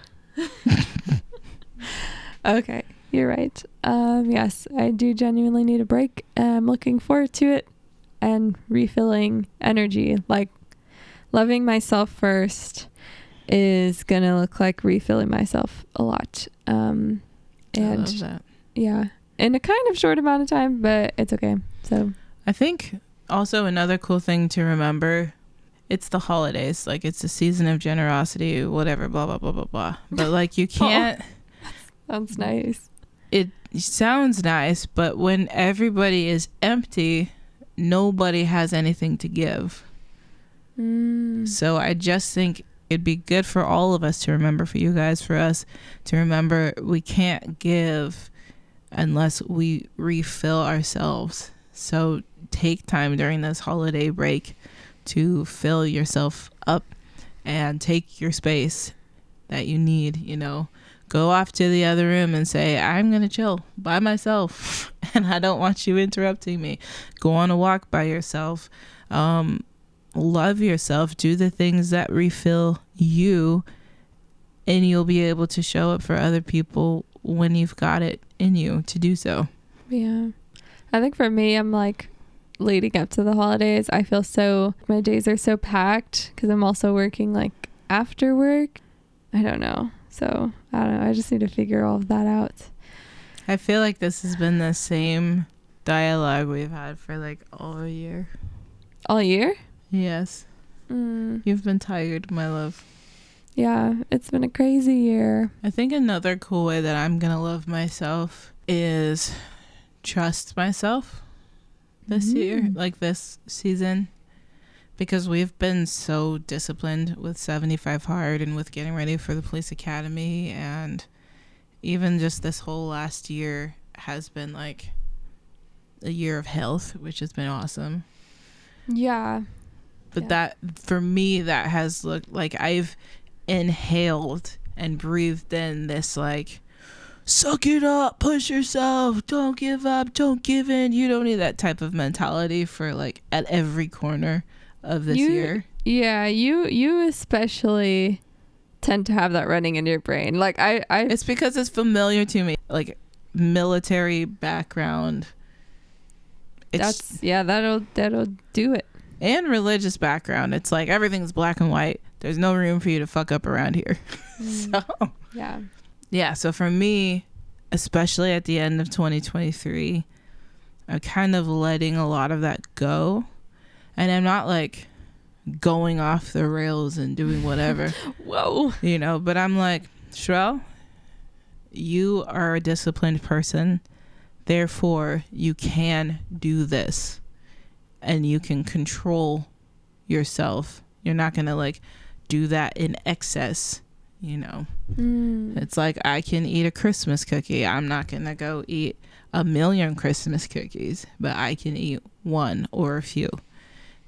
Okay, you're right. Yes, I do genuinely need a break. I'm looking forward to it and refilling energy. Like, loving myself first is gonna look like refilling myself a lot. And I love that. Yeah, in a kind of short amount of time, but it's okay. So I think also another cool thing to remember, it's the holidays. Like, it's a season of generosity, whatever, blah, blah, blah, blah, blah. But like, you can't. Sounds nice. It sounds nice, but when everybody is empty, nobody has anything to give. So I just think it'd be good for all of us to remember, for you guys, for us to remember, we can't give unless we refill ourselves. So take time during this holiday break to fill yourself up and take your space that you need. You know, go off to the other room and say, I'm going to chill by myself and I don't want you interrupting me. Go on a walk by yourself. Love yourself. Do the things that refill you, and you'll be able to show up for other people when you've got it in you to do so. Yeah. I think for me, I'm like, leading up to the holidays, I feel my days are so packed because I'm also working like after work. I don't know. So I don't know. I just need to figure all of that out. I feel like this has been the same dialogue we've had for like all year. All year? Yes. You've been tired, my love. Yeah, it's been a crazy year. I think another cool way that I'm going to love myself is trust myself this year, like this season, because we've been so disciplined with 75 Hard and with getting ready for the police academy, and even just this whole last year has been like a year of health, which has been awesome. Yeah. But that, for me, that has looked like I've inhaled and breathed in this like, suck it up, push yourself, don't give up, don't give in. You don't need that type of mentality for like at every corner of this year. Yeah, you especially tend to have that running in your brain. Like I it's because it's familiar to me, like military background. That'll do it. And religious background. It's like everything's black and white. There's no room for you to fuck up around here. So yeah, so for me, especially at the end of 2023, I'm kind of letting a lot of that go. And I'm not like going off the rails and doing whatever. Whoa. You know, but I'm like, Sherell, you are a disciplined person. Therefore, you can do this. And you can control yourself. You're not going to like do that in excess. You know, It's like, I can eat a Christmas cookie. I'm not going to go eat 1,000,000 Christmas cookies, but I can eat one or a few.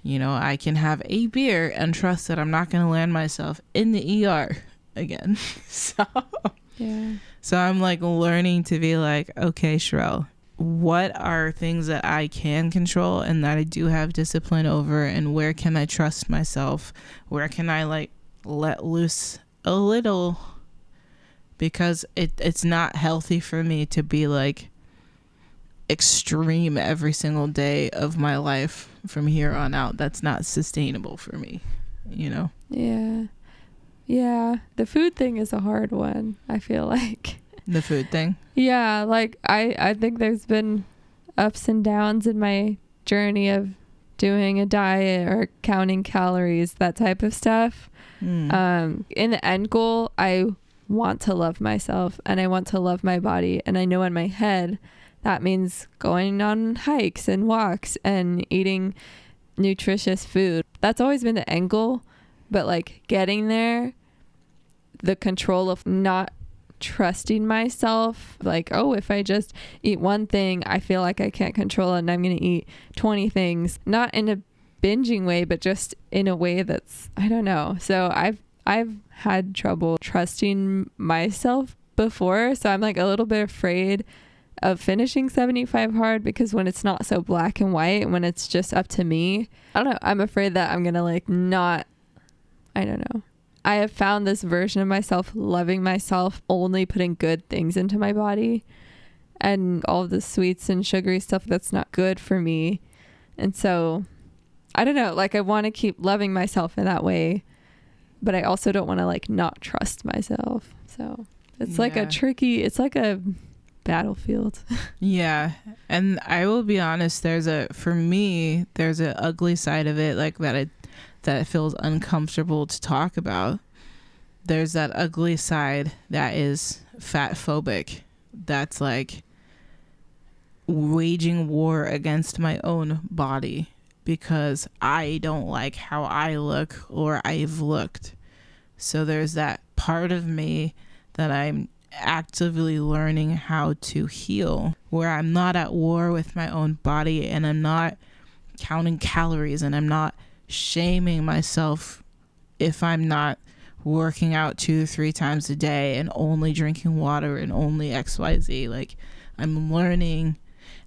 You know, I can have a beer and trust that I'm not going to land myself in the ER again. So I'm like learning to be like, okay, Sherell, what are things that I can control and that I do have discipline over, and where can I trust myself? Where can I like let loose a little, because it's not healthy for me to be like extreme every single day of my life from here on out. That's not sustainable for me, you know? Yeah. Yeah, the food thing is a hard one, I feel like. The food thing? Yeah, like I think there's been ups and downs in my journey of doing a diet or counting calories, that type of stuff. In the end goal, I want to love myself and I want to love my body. And I know in my head that means going on hikes and walks and eating nutritious food. That's always been the end goal. But like getting there, the control of not trusting myself, like, oh, if I just eat one thing, I feel like I can't control it and I'm going to eat 20 things, not in a binging way, but just in a way that's, I don't know. So I've had trouble trusting myself before. So I'm like a little bit afraid of finishing 75 hard, because when it's not so black and white, when it's just up to me, I don't know. I'm afraid that I'm going to like not, I don't know. I have found this version of myself loving myself, only putting good things into my body, and all of the sweets and sugary stuff that's not good for me. And so I don't know, like I want to keep loving myself in that way, but I also don't want to like not trust myself. So it's like a tricky, it's like a battlefield. Yeah. And I will be honest, for me, there's an ugly side of it, like that it feels uncomfortable to talk about. There's that ugly side that is fat phobic. That's like waging war against my own body because I don't like how I look or I've looked. So there's that part of me that I'm actively learning how to heal, where I'm not at war with my own body and I'm not counting calories and I'm not shaming myself if I'm not working out 2-3 times a day and only drinking water and only XYZ. Like, I'm learning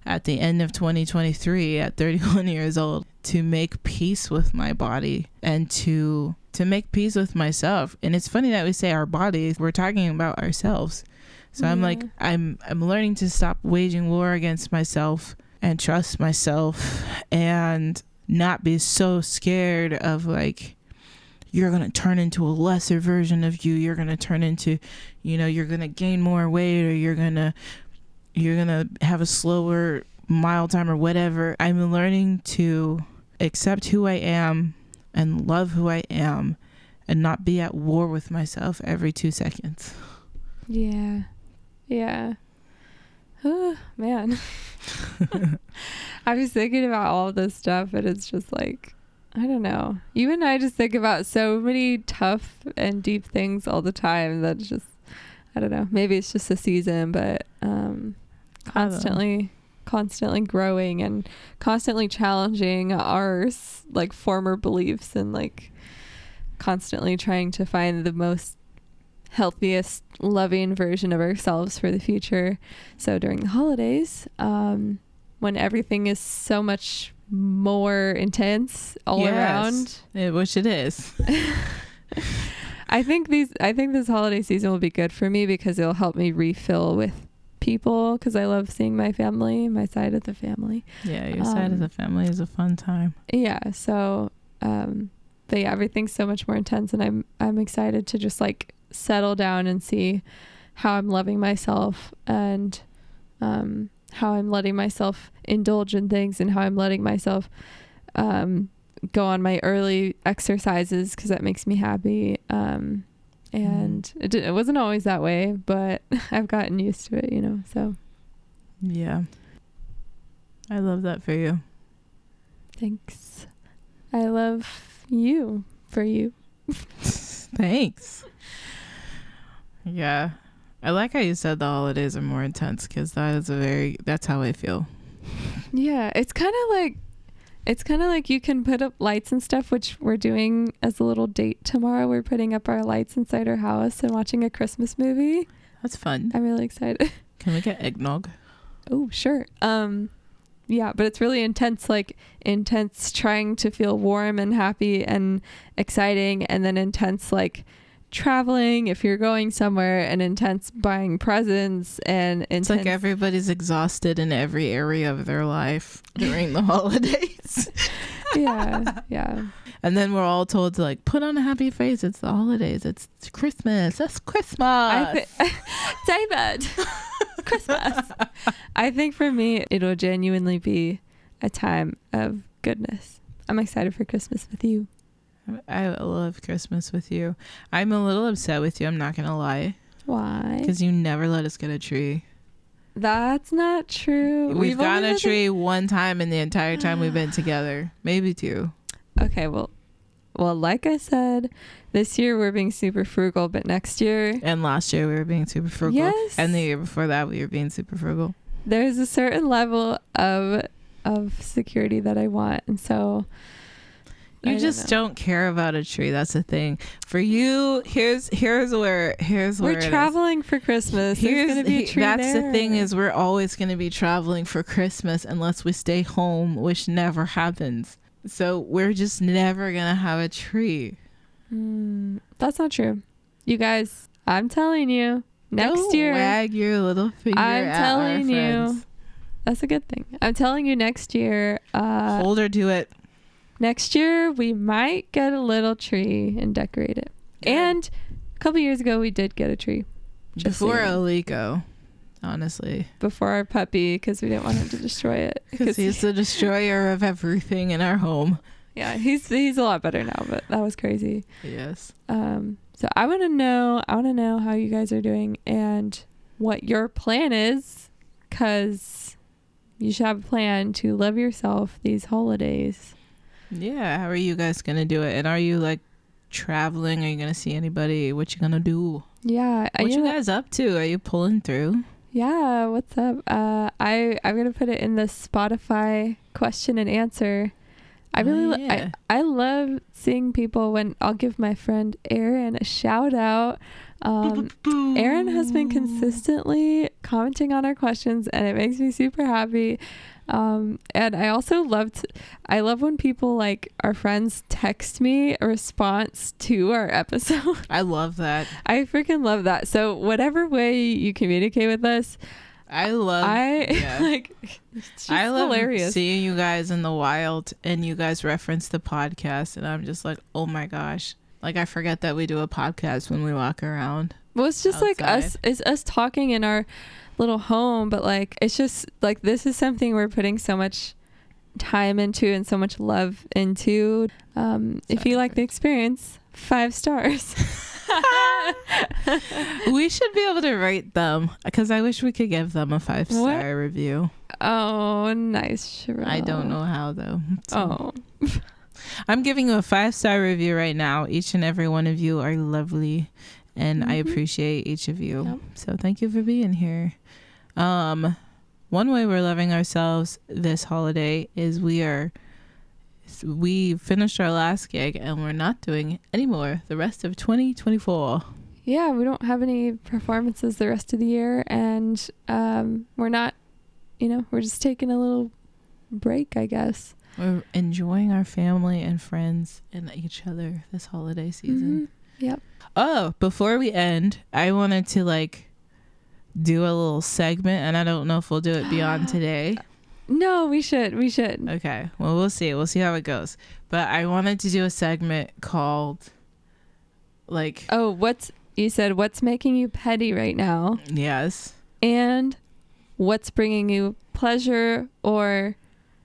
at the end of 2023 at 31 years old to make peace with my body and to make peace with myself. And it's funny that we say our bodies, we're talking about ourselves. So I'm like, I'm learning to stop waging war against myself and trust myself and not be so scared of like, you're going to turn into a lesser version of you. You're going to turn into, you're going to gain more weight, or you're going to have a slower mile time or whatever. I'm learning to accept who I am and love who I am and not be at war with myself every 2 seconds. Yeah. Yeah. Oh, man. I was thinking about all this stuff, and it's just like, I don't know. You and I just think about so many tough and deep things all the time that just, I don't know. Maybe it's just a season, but constantly growing and constantly challenging our like former beliefs and like constantly trying to find the most healthiest, loving version of ourselves for the future. So during the holidays, when everything is so much more intense all around, which it is. I think this holiday season will be good for me because it'll help me refill with people, because I love seeing my family, my side of the family. Yeah, your side of the family is a fun time. Yeah, so but yeah, everything's so much more intense, and I'm excited to just like settle down and see how I'm loving myself and how I'm letting myself indulge in things, and how I'm letting myself go on my early exercises because that makes me happy. And it wasn't always that way, but I've gotten used to it, so. Yeah. I love that for you. Thanks. I love you for you. Thanks. Yeah. I like how you said the holidays are more intense, because that's how I feel. Yeah. It's kind of like you can put up lights and stuff, which we're doing as a little date tomorrow. We're putting up our lights inside our house and watching a Christmas movie. That's fun. I'm really excited. Can we get eggnog? Oh, sure. Yeah, but it's really intense trying to feel warm and happy and exciting, and then intense like traveling if you're going somewhere, and intense buying presents, and intense. It's like everybody's exhausted in every area of their life during the holidays. Yeah. And then we're all told to like put on a happy face. It's the holidays. It's Christmas. That's Christmas. David, Christmas. I think for me, it'll genuinely be a time of goodness. I'm excited for Christmas with you. I love Christmas with you. I'm a little upset with you. I'm not going to lie. Why? Because you never let us get a tree. That's not true. We've gotten a tree one time in the entire time we've been together. Maybe 2. Okay, well, like I said, this year we're being super frugal, but next year and last year we were being super frugal. Yes. And the year before that we were being super frugal. There's a certain level of security that I want, and so you just don't care about a tree. That's the thing. For you, here's where we're traveling for Christmas. There's gonna be a tree that's there. The thing is, we're always going to be traveling for Christmas unless we stay home, which never happens. So we're just never gonna have a tree. That's not true, you guys. I'm telling you, next year. Wag your little finger. I'm at telling our you, friends. that's a good thing. I'm telling you, next year. Hold her to it. Next year we might get a little tree and decorate it. Good. And a couple years ago we did get a tree. Before Alico, honestly. Before our puppy, because we didn't want him to destroy it. Because he's the destroyer of everything in our home. Yeah, he's a lot better now, but that was crazy. Yes. So I want to know how you guys are doing and what your plan is, because you should have a plan to love yourself these holidays. Yeah, how are you guys gonna do it? And are you like traveling? Are you gonna see anybody? What you gonna do? Yeah, what you guys up to? Are you pulling through? Yeah, what's up? I'm gonna put it in the Spotify question and answer. I really I love seeing people when I'll give my friend Erin a shout out. Erin has been consistently commenting on our questions, and it makes me super happy. And I also I love when people, like our friends, text me a response to our episode. I love that. I freaking love that. So whatever way you communicate with us, I love it's just hilarious. Seeing you guys in the wild and you guys reference the podcast, and I'm just like, oh my gosh. Like, I forget that we do a podcast when we walk around. Well, it's just outside. It's us talking in our little home, but like, it's just like, this is something we're putting so much time into and so much love into. If you like the experience, 5 stars. We should be able to rate them, because I wish we could give them a 5-star review. Oh, nice, Sherell. I don't know how though. So. I'm giving you a 5-star review right now. Each and every one of you are lovely, and I appreciate each of you. Yep. So thank you for being here. One way we're loving ourselves this holiday is we finished our last gig and we're not doing any more the rest of 2024. Yeah, we don't have any performances the rest of the year, and we're not, we're just taking a little break, I guess. We're enjoying our family and friends and each other this holiday season. Yep. Oh, before we end, I wanted to do a little segment, and I don't know if we'll do it beyond today. No, we should. Okay. Well, we'll see. We'll see how it goes. But I wanted to do a segment called what's making you petty right now? Yes. And what's bringing you pleasure or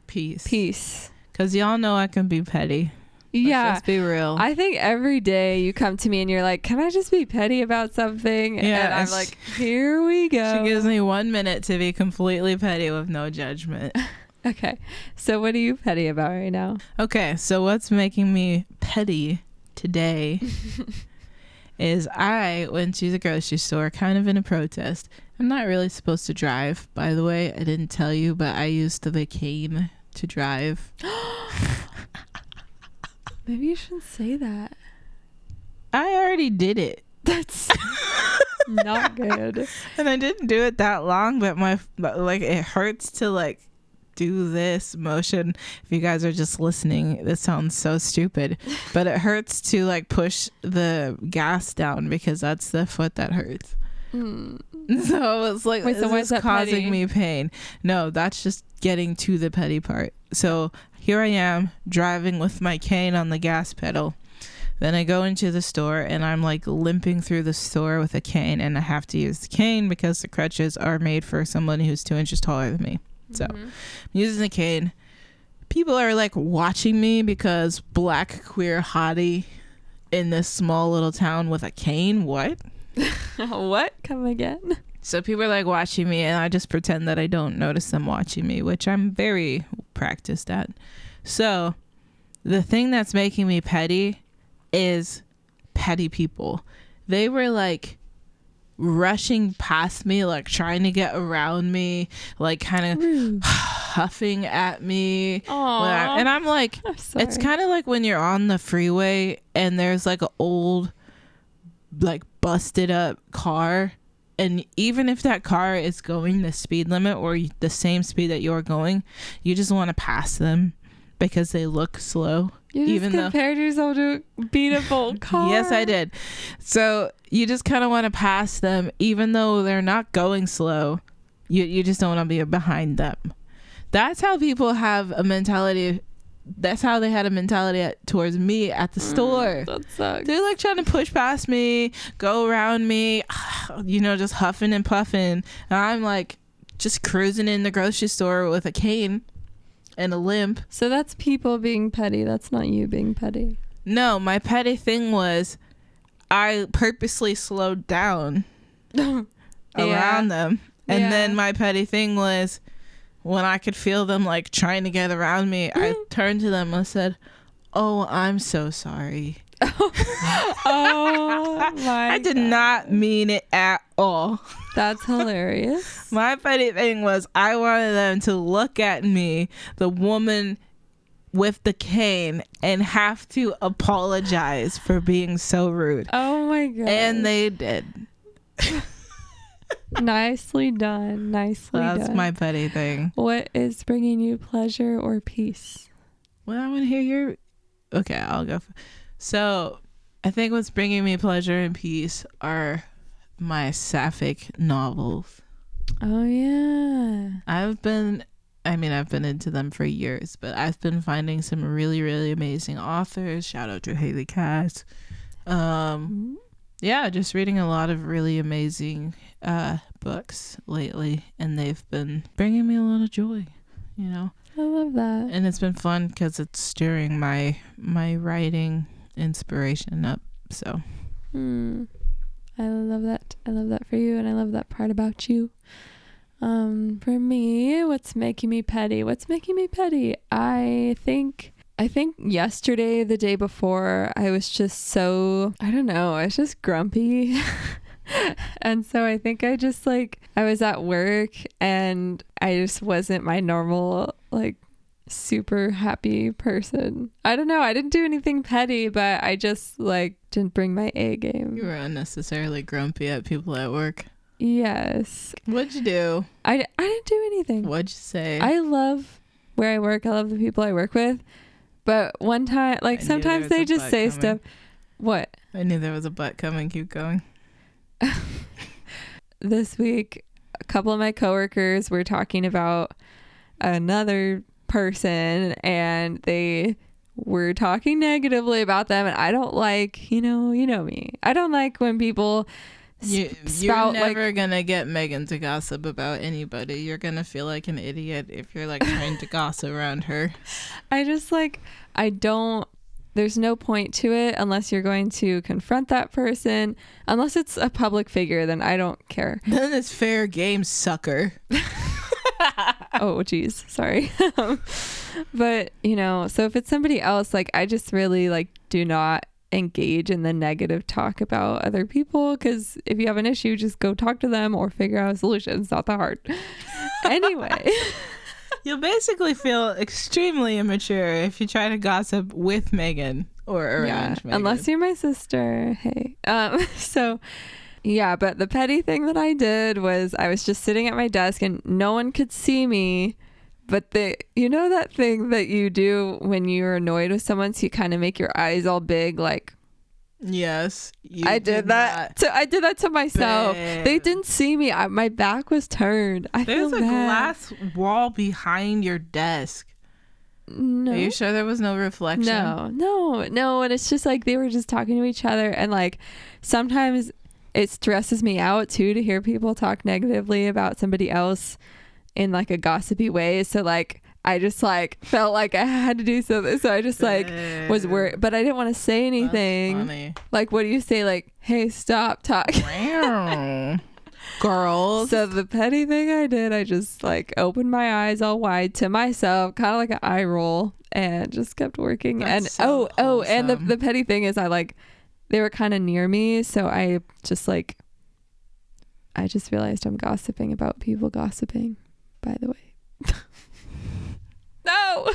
peace? Because y'all know I can be petty. Yeah. Let's be real. I think every day you come to me and you're like, can I just be petty about something? Yeah, and I'm like, here we go. She gives me 1 minute to be completely petty with no judgment. Okay. So what are you petty about right now? Okay. So what's making me petty today is I went to the grocery store kind of in a protest. I'm not really supposed to drive, by the way. I didn't tell you, but I used the cane to drive. Maybe you shouldn't say that. I already did it. That's not good. And I didn't do it that long, but it hurts to do this motion. If you guys are just listening, this sounds so stupid, but it hurts to push the gas down, because that's the foot that hurts. So it's this is causing me pain. No, that's just getting to the petty part. So here I am driving with my cane on the gas pedal. Then I go into the store and I'm like limping through the store with a cane, and I have to use the cane because the crutches are made for someone who's 2 inches taller than me. So I'm using the cane. People are like watching me because black queer hottie in this small little town with a cane. What? What? Come again? So people are like watching me, and I just pretend that I don't notice them watching me, which I'm very practiced at. So the thing that's making me petty is petty people. They were like rushing past me, like trying to get around me, like kind of huffing at me. And I'm like, it's kind of like when you're on the freeway and there's like an old, like busted up car, and even if that car is going the speed limit or the same speed that you're going, you just want to pass them because they look slow. You just compared yourself to a beautiful car. Yes, I did. So you just kind of want to pass them, even though they're not going slow. You just don't want to be behind them. That's how people have a mentality. That's how they had a mentality towards me at the store. That sucks. They're like trying to push past me, go around me, just huffing and puffing. And I'm like just cruising in the grocery store with a cane and a limp. So that's people being petty. That's not you being petty. No, my petty thing was I purposely slowed down around them. And then my petty thing was when I could feel them like trying to get around me, I turned to them and said, "Oh, I'm so sorry." Oh my! I did not mean it at all. That's hilarious. My petty thing was I wanted them to look at me, the woman with the cane, and have to apologize for being so rude. Oh my god! And they did. Nicely done. Nicely done. That's my petty thing. What is bringing you pleasure or peace? Well, I want to hear your... Okay, I'll go. So, I think what's bringing me pleasure and peace are my sapphic novels. Oh, yeah. I've been into them for years, but I've been finding some really, really amazing authors. Shout out to Haley Cass. Yeah, just reading a lot of really amazing books lately, and they've been bringing me a lot of joy, I love that. And it's been fun because it's stirring my writing inspiration up. So I love that. I love that for you, and I love that part about you. For me, what's making me petty? I think yesterday, the day before, I was just so, I don't know, I was just grumpy. And so I think I was at work and I just wasn't my normal, like, super happy person. I don't know. I didn't do anything petty, but I just, like, didn't bring my A game. You were unnecessarily grumpy at people at work. Yes. What'd you do? I didn't do anything. What'd you say? I love where I work. I love the people I work with. But one time, like, sometimes they just say stuff. What? I knew there was a butt coming. Keep going. This week, a couple of my coworkers were talking about another person, and they were talking negatively about them. And I don't like, you know me. I don't like when people you're never gonna get Megan to gossip about anybody. You're gonna feel like an idiot if you're like trying to gossip around her. There's no point to it unless you're going to confront that person. Unless it's a public figure, then I don't care. Then it's fair game, sucker. Oh, geez. Sorry. But, so if it's somebody else, like, I just really, like, do not engage in the negative talk about other people, because if you have an issue, just go talk to them or figure out a solution. It's not that hard. Anyway. You'll basically feel extremely immature if you try to gossip with Megan or around Megan. Unless you're my sister. Hey. So, yeah, but the petty thing that I did was I was just sitting at my desk and no one could see me. But that thing that you do when you're annoyed with someone, so you kind of make your eyes all big, like... Yes, I did that. I did that to myself. Babe. They didn't see me. My back was turned. There's a glass wall behind your desk. No. Are you sure there was no reflection? No. And it's just like they were just talking to each other, and like sometimes it stresses me out too to hear people talk negatively about somebody else in like a gossipy way. So like I just like felt like I had to do something, so I just like was worried, but I didn't want to say anything. That's funny. Like, what do you say? Like, hey, stop talking. Girls. So the petty thing I did, I just like opened my eyes all wide to myself, kind of like an eye roll, and just kept working. That's and so and wholesome. the petty thing is they were kind of near me, so I just realized I'm gossiping about people gossiping, by the way. No.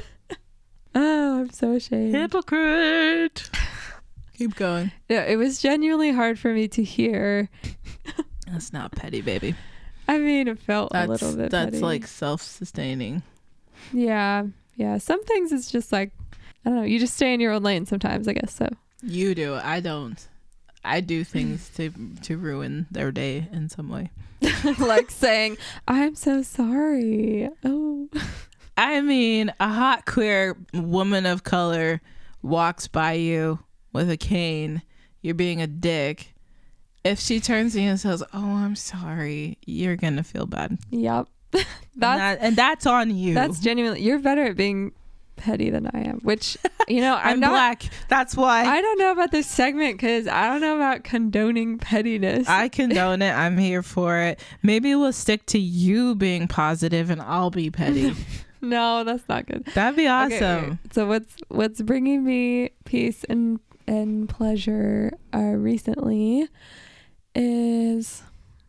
Oh, I'm so ashamed. Hypocrite. Keep going. No, it was genuinely hard for me to hear. That's not petty, baby. I mean, it felt a little bit That's petty. like self-sustaining. Yeah. Some things it's just like, I don't know, you just stay in your own lane sometimes, I guess. So You do. I don't. I do things to ruin their day in some way. like saying, I'm so sorry. Oh. I mean, a hot queer woman of color walks by you with a cane. You're being a dick. If she turns to you and says, "Oh, I'm sorry," you're gonna feel bad. Yep. And that's on you. That's genuinely, you're better at being petty than I am, which, you know, I'm not black. That's why. I don't know about this segment because I don't know about condoning pettiness. I condone it. I'm here for it. Maybe we'll stick to you being positive and I'll be petty. No, that's not good. That'd be awesome. Okay, so what's bringing me peace and pleasure recently is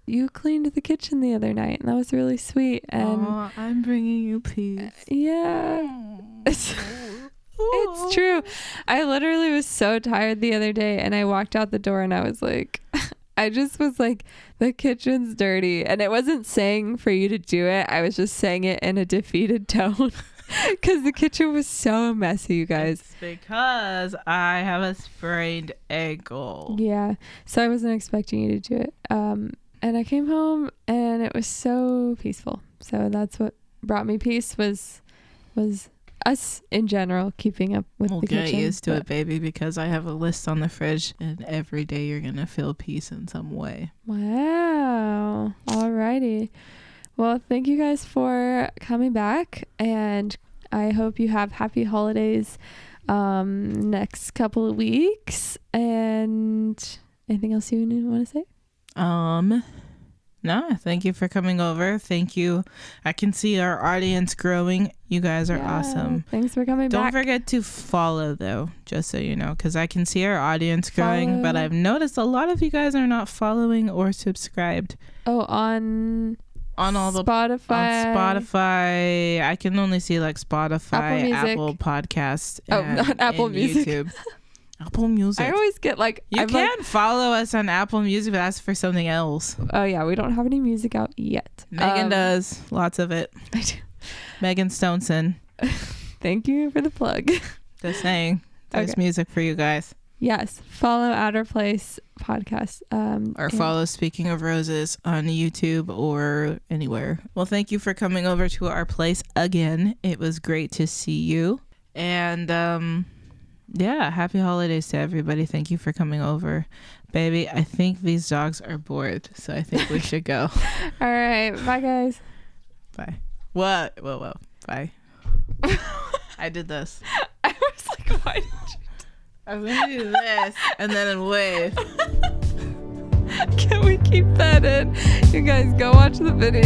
you cleaned the kitchen the other night, and that was really sweet. And I'm bringing you peace. Yeah. It's true. I literally was so tired the other day, and I walked out the door and I was like, I just was like, the kitchen's dirty. And it wasn't saying for you to do it. I was just saying it in a defeated tone because the kitchen was so messy, you guys. It's because I have a sprained ankle. Yeah. So I wasn't expecting you to do it. And I came home and it was so peaceful. So that's what brought me peace was us in general keeping up with the kitchen. We'll get used to it, baby, because I have a list on the fridge, and every day you're gonna feel peace in some way. Wow. Alrighty. Well, thank you guys for coming back, and I hope you have happy holidays next couple of weeks. And anything else you want to say? No, thank you for coming over. Thank you. I can see our audience growing. You guys are awesome. Thanks for coming Don't back. forget to follow, though, just so you know, because I can see our audience growing, but I've noticed a lot of you guys are not following or subscribed. Oh, on all the Spotify. On Spotify, I can only see like Spotify, Apple Podcasts, not Apple Music. YouTube. Apple Music. I always get like you can follow us on Apple Music, but that's for something else. Oh yeah, we don't have any music out yet. Megan does lots of it. I do. Megan Stoneson. Thank you for the plug. Just saying, there's music for you guys. Yes, follow Outer Place podcast. Or follow Speaking of Roses on YouTube or anywhere. Well, thank you for coming over to our place again. It was great to see you. And yeah, happy holidays to everybody. Thank you for coming over. Baby, I think these dogs are bored, so I think we should go. All right. Bye, guys. Bye. What? Whoa. Bye. I did this. I was like, why did you? I was going to do this and then wave. Can we keep that in? You guys go watch the video.